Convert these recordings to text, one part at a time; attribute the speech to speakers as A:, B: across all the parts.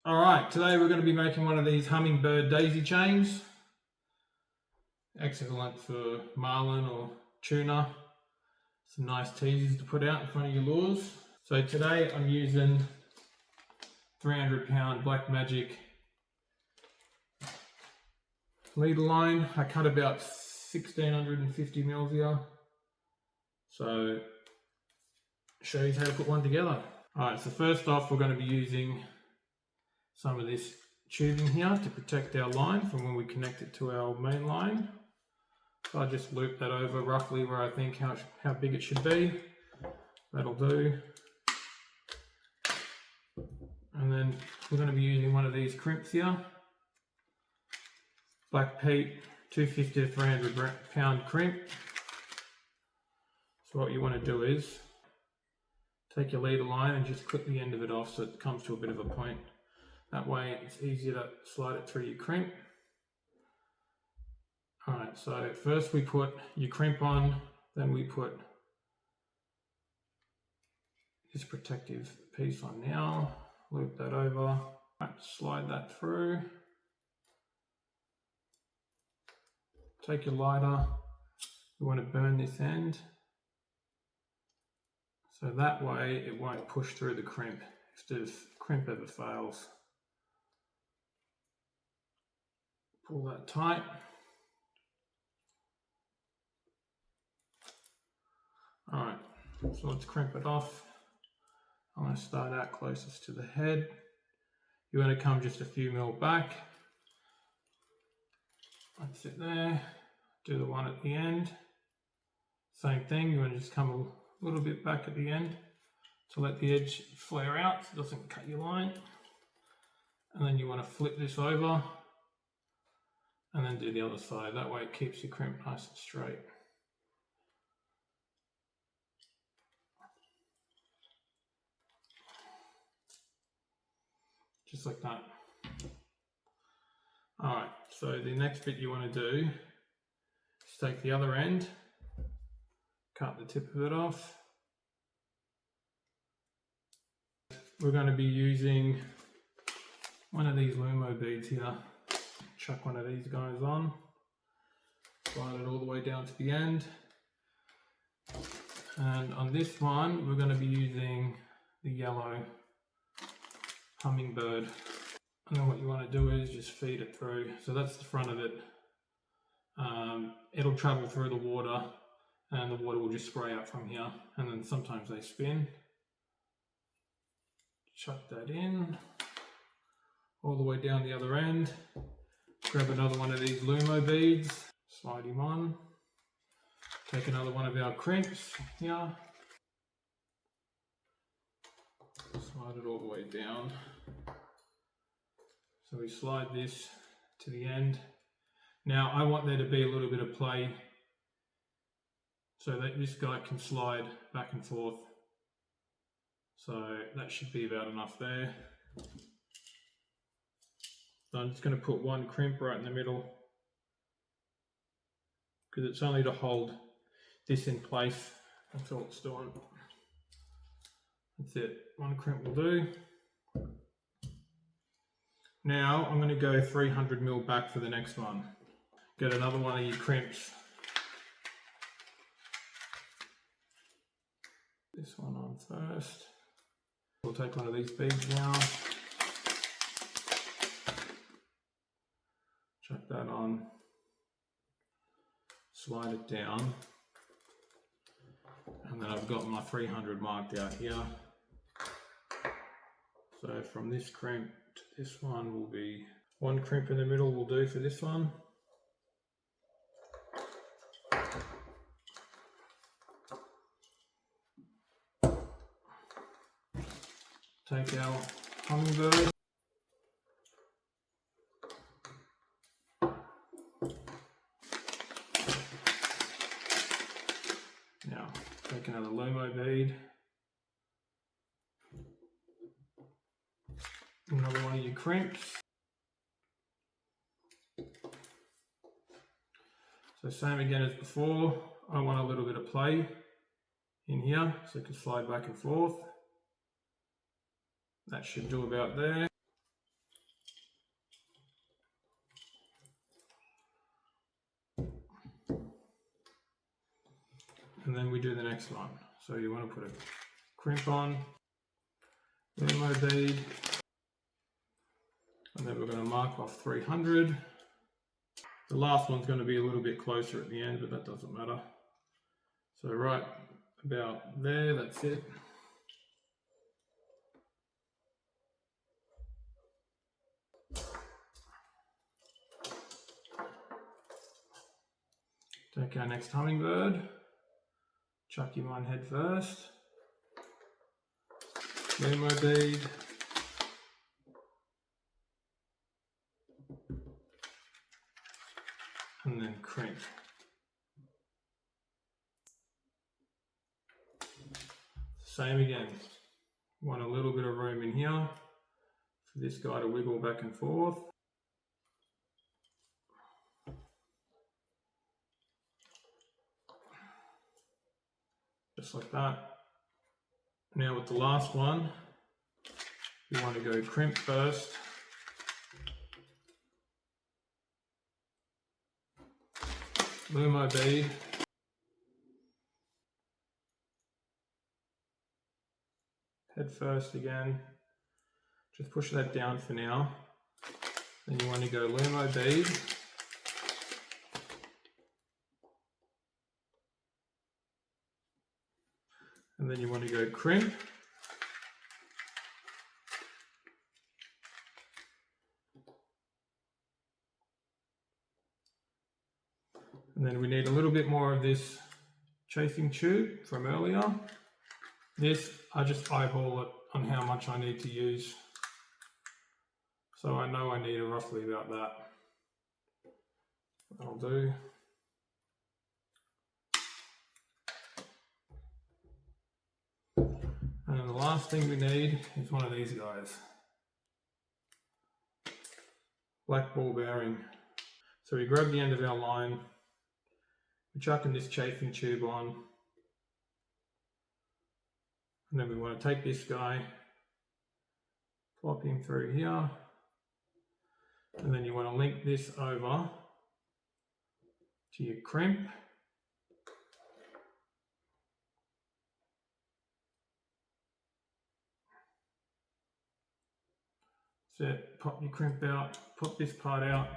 A: Alright, today we're going to be making one of these hummingbird daisy chains. Excellent for marlin or tuna. Some nice teasers to put out in front of your lures. So today I'm using 300-pound Black Magic leader line. I cut about 1650 mils here. So show you how to put one together. Alright, so first off we're going to be using some of this tubing here to protect our line from when we connect it to our main line. So I just loop that over roughly where I think how big it should be. That'll do. And then we're going to be using one of these crimps here. Black Pete 250 to 300 pound crimp. So what you want to do is take your leader line and just clip the end of it off so it comes to a bit of a point. That way it's easier to slide it through your crimp. Alright, so first we put your crimp on, then we put this protective piece on now, loop that over, slide that through. Take your lighter, you want to burn this end, so that way it won't push through the crimp if the crimp ever fails. Pull that tight. Alright, so let's crimp it off. I'm going to start out closest to the head. You want to come just a few mil back. That's it there. Do the one at the end. Same thing, you want to just come a little bit back at the end to let the edge flare out so it doesn't cut your line. And then you want to flip this over and then do the other side. That way it keeps your crimp nice and straight. Just like that. Alright, so the next bit you want to do is take the other end, cut the tip of it off. We're going to be using one of these Lumo beads here. Chuck one of these guys on, slide it all the way down to the end. And on this one, we're going to be using the yellow hummingbird. And then what you want to do is just feed it through. So that's the front of it. It'll travel through the water and the water will just spray out from here. And then sometimes they spin. Chuck that in, all the way down the other end. Grab another one of these Lumo beads, slide him on. Take another one of our crimps here. Slide it all the way down. So we slide this to the end. Now I want there to be a little bit of play so that this guy can slide back and forth. So that should be about enough there. So I'm just going to put one crimp right in the middle because it's only to hold this in place. That's all it's doing. That's it. One crimp will do. Now I'm going to go 300 mil back for the next one. Get another one of your crimps. This one on first. We'll take one of these beads now. Chuck that on. Slide it down. And then I've got my 300 marked out here. So from this crimp to this one will be one crimp in the middle will do for this one. Take our hummingbird. Now take another Lumo bead. Another one of your crimps. So same again as before. I want a little bit of play in here so it can slide back and forth. That should do about there. and then we do the next one. So you want to put a crimp on, ammo bead, and then we're going to mark off 300. The last one's going to be a little bit closer at the end, but that doesn't matter. So right about there, that's it. Take our next hummingbird, chuck him on head first, ammo bead, and then crimp. Same again, want a little bit of room in here for this guy to wiggle back and forth. Just like that. Now with the last one, you want to go crimp first. Lumo bead. Head first again. Just push that down for now. Then you want to go Lumo bead. And then you want to go crimp. And then we need a little bit more of this chafing tube from earlier. This, I just eyeball it on how much I need to use. So I know I need roughly about that. That'll do. And the last thing we need is one of these guys. Black ball bearing. So we grab the end of our line, we're chucking this chafing tube on, and then we want to take this guy, plop him through here, and then you want to link this over to your crimp. So pop your crimp out, pop this part out,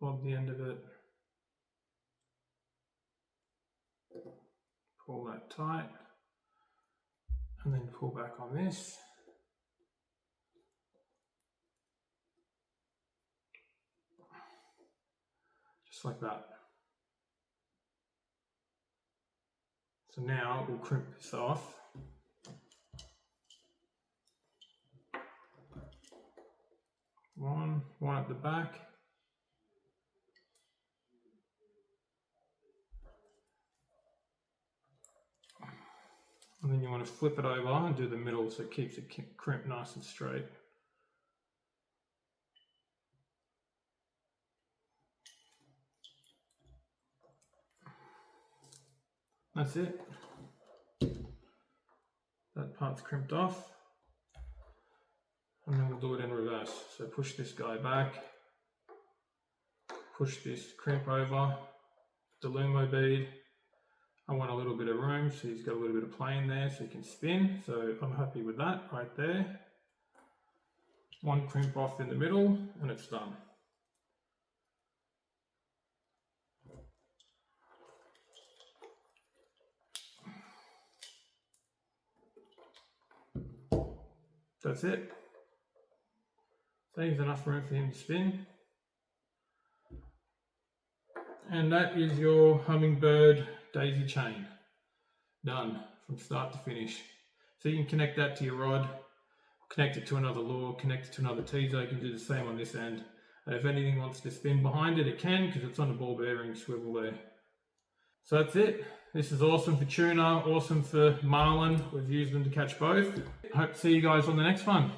A: bob the end of it, pull that tight, and then pull back on this. Just like that. So now we'll crimp this off. One at the back. And then you want to flip it over and do the middle so it keeps the crimp nice and straight. That's it. That part's crimped off. And then we'll do it in reverse. So push this guy back, push this crimp over, the Lumo bead. I want a little bit of room, so he's got a little bit of plane there so he can spin. So I'm happy with that right there. One crimp off in the middle and it's done. That's it. Leaves enough room for him to spin. And that is your hummingbird daisy chain. Done from start to finish. So you can connect that to your rod, connect it to another lure, connect it to another teaser. You can do the same on this end. And if anything wants to spin behind it, it can, because it's on the ball bearing swivel there. So that's it. This is awesome for tuna, awesome for marlin. We've used them to catch both. I hope to see you guys on the next one.